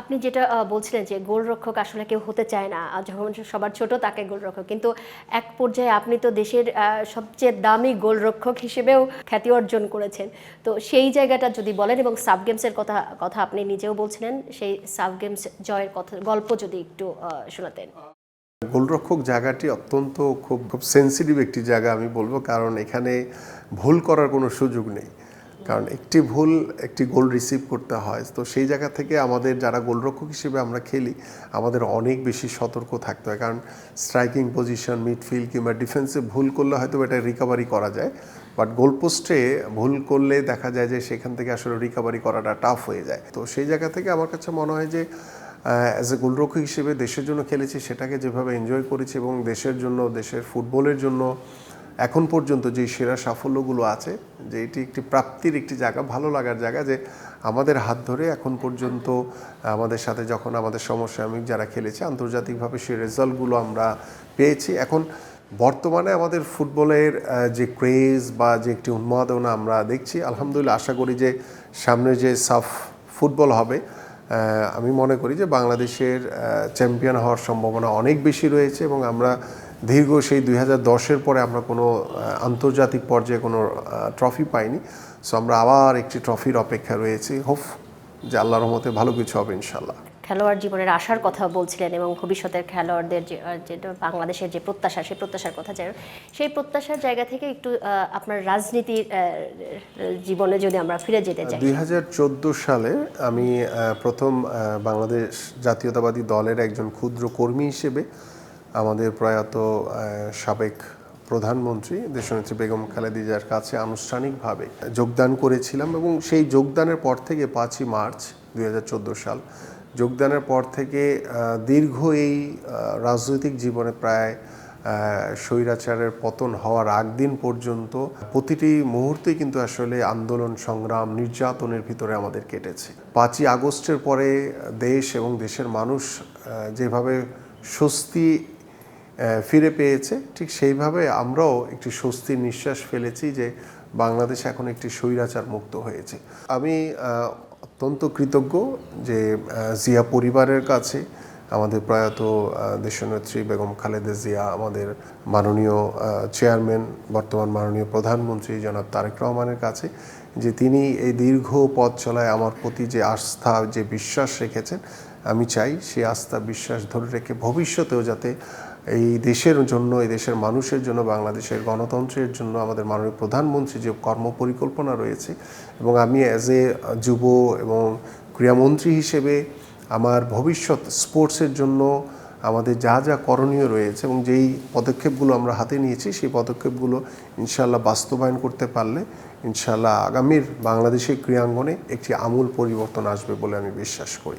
আপনি যেটা বলছিলেন যে গোলরক্ষক আসলে কেউ হতে চায় না। যখন সবার ছোট তাকে গোলরক্ষক। কিন্তু এক পর্যায়ে আপনি তো দেশের সবচেয়ে দামি গোলরক্ষক হিসেবেও খ্যাতি অর্জন করেছেন। তো সেই জায়গাটা যদি বলেন এবং সাব গেমসের কথা আপনি নিজেও বলছিলেন, সেই সাব গেমস জয়ের গল্প যদি একটু শোনাতেন। গোলরক্ষক জায়গাটি অত্যন্ত খুব সেন্সিটিভ একটি জায়গা আমি বলবো, কারণ এখানে ভুল করার কোনো সুযোগ নেই। কারণ একটি গোল রিসিভ করতে হয়, তো সেই জায়গা থেকে আমাদের যারা গোলরক্ষক হিসেবে আমরা খেলি আমাদের অনেক বেশি সতর্ক থাকতে হয়। কারণ স্ট্রাইকিং পজিশন, মিডফিল্ড কিংবা ডিফেন্সে ভুল করলে হয়তো এটা রিকভারি করা যায়, বাট গোলপোস্টে ভুল করলে দেখা যায় যে সেখান থেকে আসলে রিকভারি করাটা টাফ হয়ে যায়। তো সেই জায়গা থেকে আমার কাছে মনে হয় যে অ্যাজ এ গোলরক্ষক হিসেবে দেশের জন্য খেলেছি, সেটাকে যেভাবে এনজয় করেছি এবং দেশের জন্য, দেশের ফুটবলের জন্য এখন পর্যন্ত যে সেরা সাফল্যগুলো আছে, যে এটি একটি প্রাপ্তির একটি জায়গা, ভালো লাগার জায়গা যে আমাদের হাত ধরে এখন পর্যন্ত আমাদের সাথে যখন আমাদের সমসাময়িক যারা খেলেছে আন্তর্জাতিকভাবে সেই রেজাল্টগুলো আমরা পেয়েছি। এখন বর্তমানে আমাদের ফুটবলের যে ক্রেজ বা যে একটি উন্মাদনা আমরা দেখছি, আলহামদুলিল্লাহ আশা করি যে সামনে যে সাফ ফুটবল হবে, আমি মনে করি যে বাংলাদেশের চ্যাম্পিয়ন হওয়ার সম্ভাবনা অনেক বেশি রয়েছে। এবং আমরা দীর্ঘ সেই 2010-এর পরে আমরা কোনো আন্তর্জাতিক পর্যায়ে কোনো ট্রফি পাইনি। সো আমরা আবার একটি ট্রফির অপেক্ষা রয়েছি। হোপ যে আল্লাহর রহমতে ভালো কিছু হবে ইনশাল্লাহ। খেলোয়াড় জীবনের আশার কথা বলছিলেন এবং ভবিষ্যতের খেলোয়াড়দের যেটা বাংলাদেশের যে প্রত্যাশা, সেই প্রত্যাশার কথা জানেন। সেই প্রত্যাশার জায়গা থেকে একটু আপনার রাজনীতির জীবনে যদি আমরা ফিরে যেতে চাই। 2014 সালে আমি প্রথম বাংলাদেশ জাতীয়তাবাদী দলের একজন ক্ষুদ্র কর্মী হিসেবে আমাদের প্রয়াত সাবেক প্রধানমন্ত্রী দেশনেত্রী বেগম খালেদা জিয়ার কাছে আনুষ্ঠানিকভাবে যোগদান করেছিলাম। এবং সেই যোগদানের পর থেকে 5ই মার্চ 2014 সাল যোগদানের পর থেকে দীর্ঘ এই রাজনৈতিক জীবনে প্রায় স্বৈরাচারের পতন হওয়ার আগ দিন পর্যন্ত প্রতিটি মুহূর্তে কিন্তু আসলে আন্দোলন, সংগ্রাম, নির্যাতনের ভিতরে আমাদের কেটেছে। 5ই আগস্টের পরে দেশ এবং দেশের মানুষ যেভাবে স্বস্তি ফিরে পেয়েছে, ঠিক সেইভাবে আমরাও একটি স্বস্তির নিঃশ্বাস ফেলেছি যে বাংলাদেশ এখন একটি স্বৈরাচার মুক্ত হয়েছে। আমি অত্যন্ত কৃতজ্ঞ যে জিয়া পরিবারের কাছে, আমাদের প্রয়াত দেশনেত্রী বেগম খালেদা জিয়া, আমাদের মাননীয় চেয়ারম্যান, বর্তমান মাননীয় প্রধানমন্ত্রী জনাব তারেক রহমানের কাছে, যে তিনি এই দীর্ঘ পথ চলায় আমার প্রতি যে আস্থা, যে বিশ্বাস রেখেছেন। আমি চাই সেই আস্থা, বিশ্বাস ধরে রেখে ভবিষ্যতেও যাতে এই দেশের জন্য, এই দেশের মানুষের জন্য, বাংলাদেশের গণতন্ত্রের জন্য আমাদের মাননীয় প্রধানমন্ত্রী যে কর্মপরিকল্পনা রয়েছে, এবং আমি অ্যাজ এ যুব এবং ক্রীড়ামন্ত্রী হিসেবে আমার ভবিষ্যৎ স্পোর্টসের জন্য আমাদের যা যা করণীয় রয়েছে এবং যেই পদক্ষেপগুলো আমরা হাতে নিয়েছি, সেই পদক্ষেপগুলো ইনশাআল্লাহ বাস্তবায়ন করতে পারলে ইনশাআল্লাহ আগামীর বাংলাদেশের ক্রীড়াঙ্গনে একটি আমূল পরিবর্তন আসবে বলে আমি বিশ্বাস করি।